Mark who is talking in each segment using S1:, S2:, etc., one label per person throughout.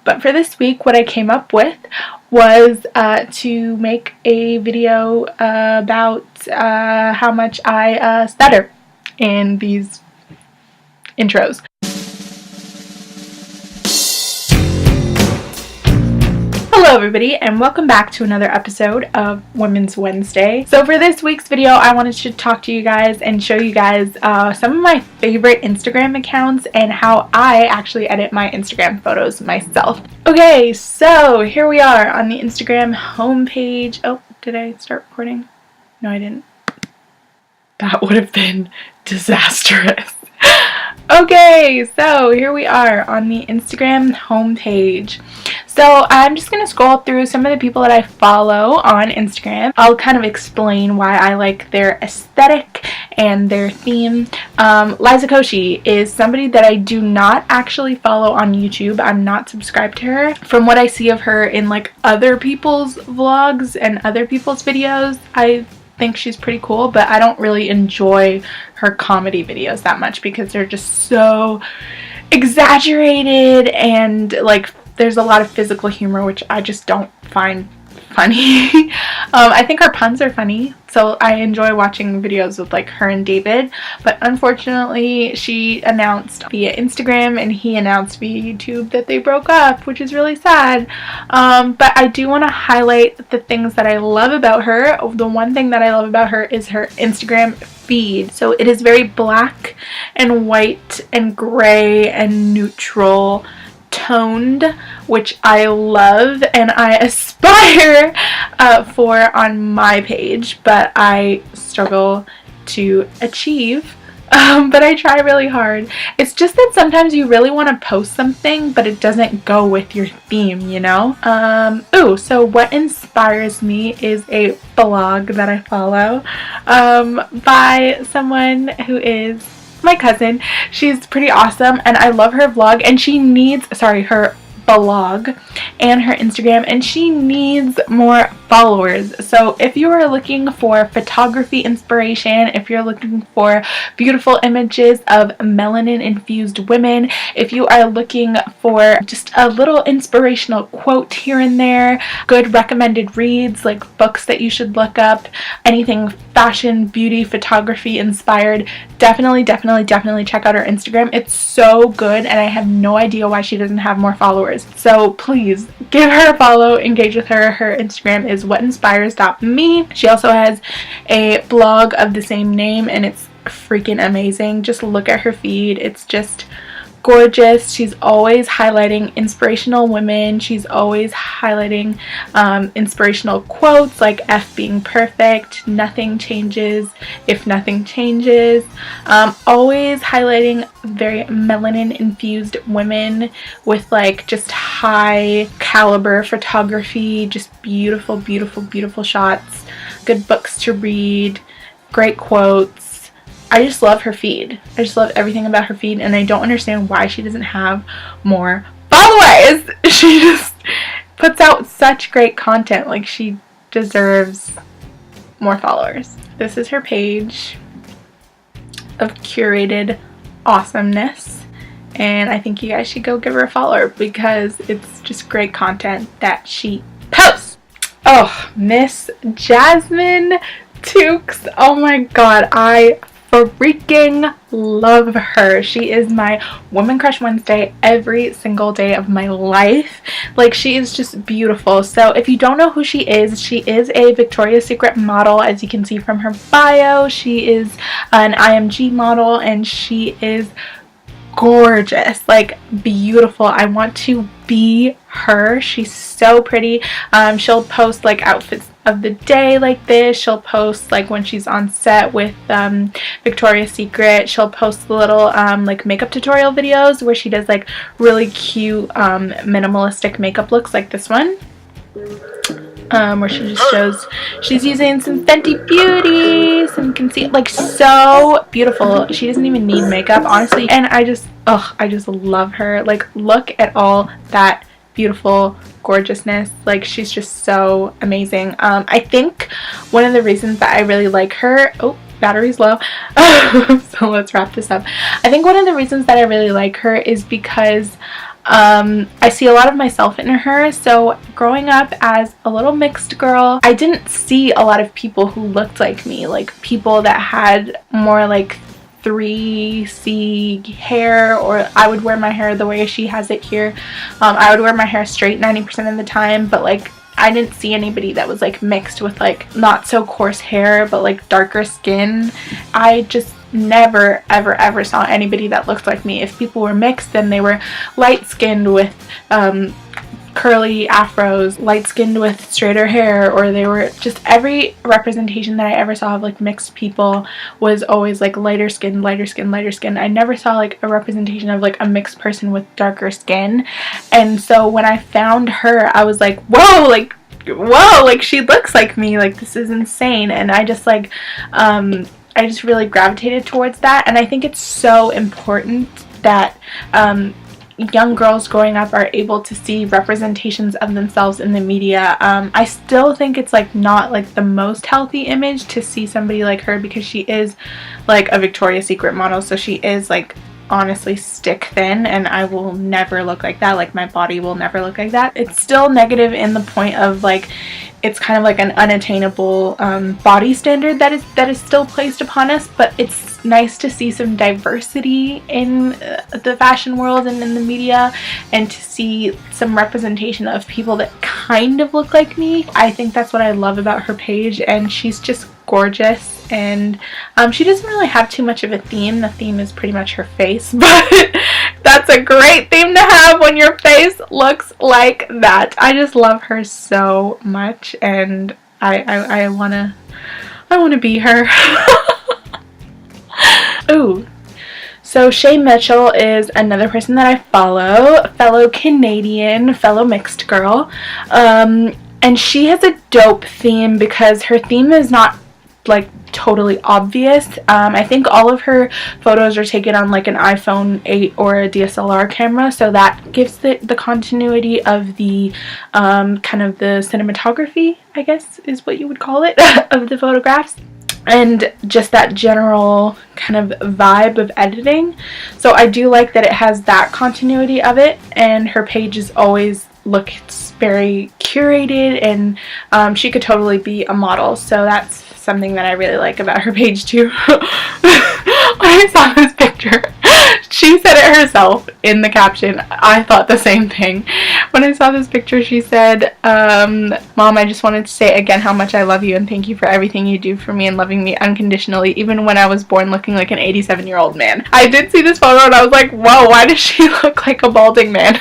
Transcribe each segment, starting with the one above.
S1: But for this week, what I came up with was to make a video about how much I stutter in these intros. Hello everybody, and welcome back to another episode of Women's Wednesday. So for this week's video, I wanted to talk to you guys and show you guys some of my favorite Instagram accounts and how I actually edit my Instagram photos myself. Okay, so here we are on the Instagram homepage. Oh, did I start recording? No, I didn't. That would have been disastrous. Okay, so here we are on the Instagram homepage. So I'm just going to scroll through some of the people that I follow on Instagram. I'll kind of explain why I like their aesthetic and their theme. Liza Koshy is somebody that I do not actually follow on YouTube. I'm not subscribed to her. From what I see of her in like other people's vlogs and other people's videos, I think she's pretty cool, but I don't really enjoy her comedy videos that much because they're just so exaggerated and like there's a lot of physical humor, which I just don't find funny. I think her puns are funny, so I enjoy watching videos with like her and David, but unfortunately she announced via Instagram and he announced via YouTube that they broke up, which is really sad. But I do want to highlight the things that I love about her. The one thing that I love about her is her Instagram feed. So it is very black and white and gray and neutral toned, which I love and I aspire for on my page, but I struggle to achieve. But I try really hard. It's just that sometimes you really want to post something, but it doesn't go with your theme, you know? So what inspires me is a blog that I follow by someone who is my cousin. She's pretty awesome and I love her vlog, and she needs, her blog and her Instagram, and she needs more followers. So if you are looking for photography inspiration, if you're looking for beautiful images of melanin infused women, if you are looking for just a little inspirational quote here and there, good recommended reads like books that you should look up, anything fashion, beauty, photography inspired, definitely check out her Instagram. It's so good and I have no idea why she doesn't have more followers. So please give her a follow, engage with her. Her Instagram is whatinspires.me. She also has a blog of the same name and it's freaking amazing. Just look at her feed. It's just gorgeous. She's always highlighting inspirational women. She's always highlighting inspirational quotes like F being perfect, nothing changes if nothing changes. Always highlighting very melanin infused women with like just high caliber photography, just beautiful shots, good books to read, great quotes. I just love her feed. I just love everything about her feed, and I don't understand why she doesn't have more followers. She just puts out such great content. Like, she deserves more followers. This is her page of curated awesomeness, and I think you guys should go give her a follow because it's just great content that she posts. Oh, Miss Jasmine Tukes. Oh my god, I freaking love her. She is my Woman Crush Wednesday every single day of my life. Like, she is just beautiful. So if you don't know who she is a Victoria's Secret model, as you can see from her bio. She is an IMG model and she is gorgeous, like beautiful. I want to be her. She's so pretty. She'll post like outfits of the day like this. She'll post like when she's on set with Victoria's Secret. She'll post the little like makeup tutorial videos where she does like really cute minimalistic makeup looks like this one. Where she just shows she's using some Fenty Beauty, some concealer, like so beautiful. She doesn't even need makeup, honestly, and I just love her. Like, look at all that beautiful gorgeousness. Like, she's just so amazing. I think one of the reasons that I really like her, battery's low, so let's wrap this up. I think one of the reasons that I really like her is because I see a lot of myself in her. So growing up as a little mixed girl, I didn't see a lot of people who looked like me, like people that had more like 3C hair, or I would wear my hair the way she has it here. I would wear my hair straight 90% of the time, but like I didn't see anybody that was like mixed with like not so coarse hair but like darker skin. I just never ever saw anybody that looked like me. If people were mixed, then they were light skinned with curly afros, light skinned with straighter hair, or they were just, every representation that I ever saw of like mixed people was always like lighter skin, lighter skin, lighter skin. I never saw like a representation of like a mixed person with darker skin. And so when I found her, I was like, whoa, like she looks like me, like this is insane. And I just like I just really gravitated towards that. And I think it's so important that young girls growing up are able to see representations of themselves in the media. I still think it's like not like the most healthy image to see somebody like her, because she is like a Victoria's Secret model, so she is like honestly stick thin, and I will never look like that. Like my body will never look like that. It's still negative in the point of like it's kind of like an unattainable body standard that is still placed upon us, but it's nice to see some diversity in the fashion world and in the media, and to see some representation of people that kind of look like me. I think that's what I love about her page, and she's just gorgeous. And she doesn't really have too much of a theme. The theme is pretty much her face, but that's a great theme to have when your face looks like that. I just love her so much, and I wanna be her. Ooh. So Shay Mitchell is another person that I follow, fellow Canadian, fellow mixed girl, and she has a dope theme because her theme is not like totally obvious. I think all of her photos are taken on like an iPhone 8 or a DSLR camera, so that gives the continuity of the kind of the cinematography, I guess is what you would call it, of the photographs, and just that general kind of vibe of editing. So I do like that it has that continuity of it, and her page is always looks very curated, and she could totally be a model, so that's something that I really like about her page too. When I saw this picture, she said it herself in the caption. I thought the same thing. When I saw this picture, she said, Mom, I just wanted to say again how much I love you, and thank you for everything you do for me and loving me unconditionally, even when I was born looking like an 87-year-old man. I did see this photo and I was like, whoa, why does she look like a balding man?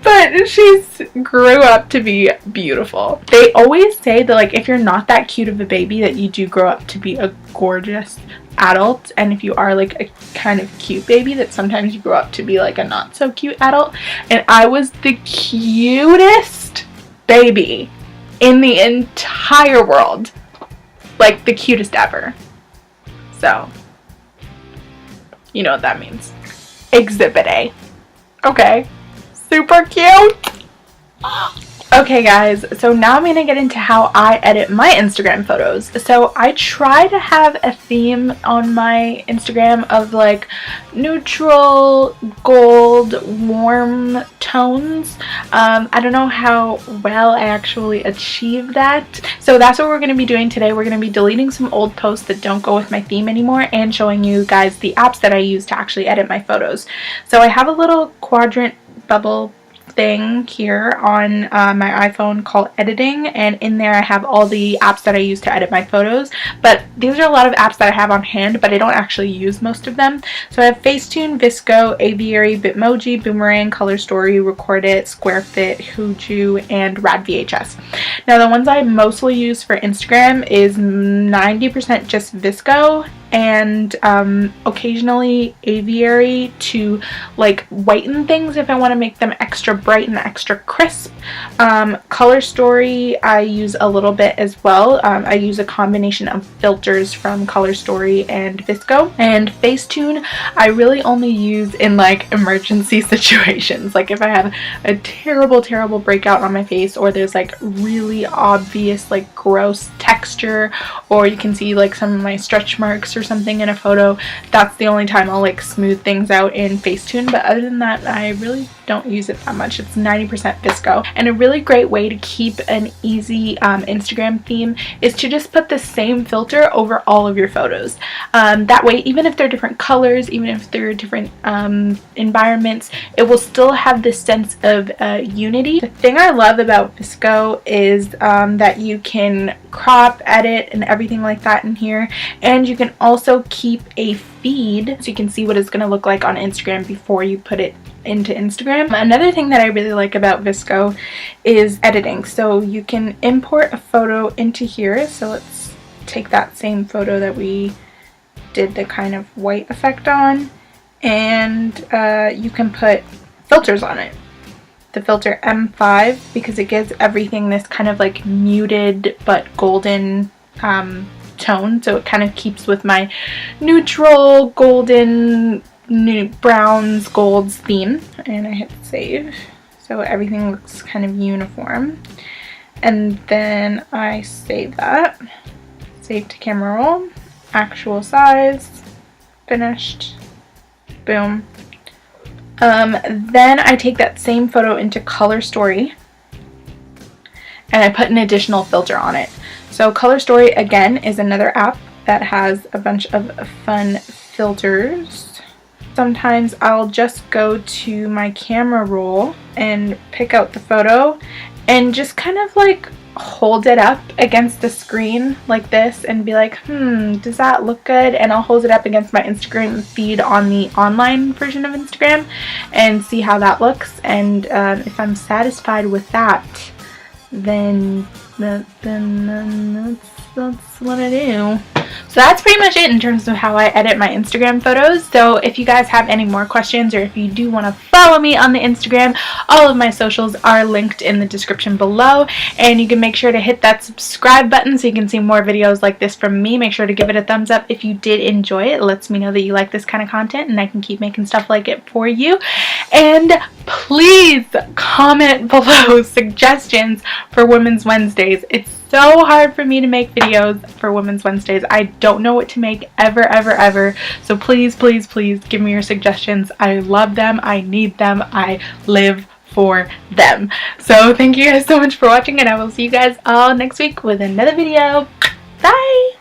S1: But she's grew up to be beautiful. They always say that like if you're not that cute of a baby, that you do grow up to be a gorgeous adult, and if you are like a kind of cute baby, that sometimes you grow up to be like a not so cute adult. And I was the cutest baby in the entire world, like the cutest ever. So you know what that means. Exhibit A. Okay. Super cute. Okay guys, so now I'm going to get into how I edit my Instagram photos. So I try to have a theme on my Instagram of like neutral, gold, warm tones. I don't know how well I actually achieve that. So that's what we're going to be doing today. We're going to be deleting some old posts that don't go with my theme anymore, and showing you guys the apps that I use to actually edit my photos. So I have a little quadrant bubble thing here on my iPhone called Editing, and in there I have all the apps that I use to edit my photos. But these are a lot of apps that I have on hand, but I don't actually use most of them. So I have Facetune, VSCO, Aviary, Bitmoji, Boomerang, Color Story, Recordit, SquareFit, Huju, and Rad VHS. Now the ones I mostly use for Instagram is 90% just VSCO, and occasionally Aviary to like whiten things if I want to make them extra bright and extra crisp. Color Story I use a little bit as well. I use a combination of filters from Color Story and VSCO. And Facetune I really only use in like emergency situations, like if I have a terrible breakout on my face, or there's like really obvious like gross texture, or you can see like some of my stretch marks or something in a photo, that's the only time I'll like smooth things out in Facetune. But other than that, I really don't use it that much. It's 90% VSCO. And a really great way to keep an easy Instagram theme is to just put the same filter over all of your photos. That way, even if they're different colors, even if they're different environments, it will still have this sense of unity. The thing I love about VSCO is that you can crop, edit, and everything like that in here, and you can also keep a feed so you can see what it's going to look like on Instagram before you put it into Instagram. Another thing that I really like about VSCO is editing. So you can import a photo into here. So let's take that same photo that we did the kind of white effect on, and you can put filters on it. The filter M5, because it gives everything this kind of like muted but golden tone, so it kind of keeps with my neutral golden browns golds theme. And I hit save, so everything looks kind of uniform, and then I save that. Save to camera roll, actual size, finished, boom. Then I take that same photo into Color Story and I put an additional filter on it. So Color Story, again, is another app that has a bunch of fun filters. Sometimes I'll just go to my camera roll and pick out the photo and just kind of like hold it up against the screen like this and be like, does that look good? And I'll hold it up against my Instagram feed on the online version of Instagram and see how that looks. And if I'm satisfied with that, then that's what I do. So that's pretty much it in terms of how I edit my Instagram photos. So if you guys have any more questions, or if you do want to follow me on the Instagram, all of my socials are linked in the description below, and you can make sure to hit that subscribe button so you can see more videos like this from me. Make sure to give it a thumbs up if you did enjoy it. It lets me know that you like this kind of content and I can keep making stuff like it for you. And please comment below suggestions for Women's Wednesdays. It's so hard for me to make videos for Women's Wednesdays. I don't know what to make ever. So please give me your suggestions. I love them. I need them. I live for them. So thank you guys so much for watching, and I will see you guys all next week with another video. Bye!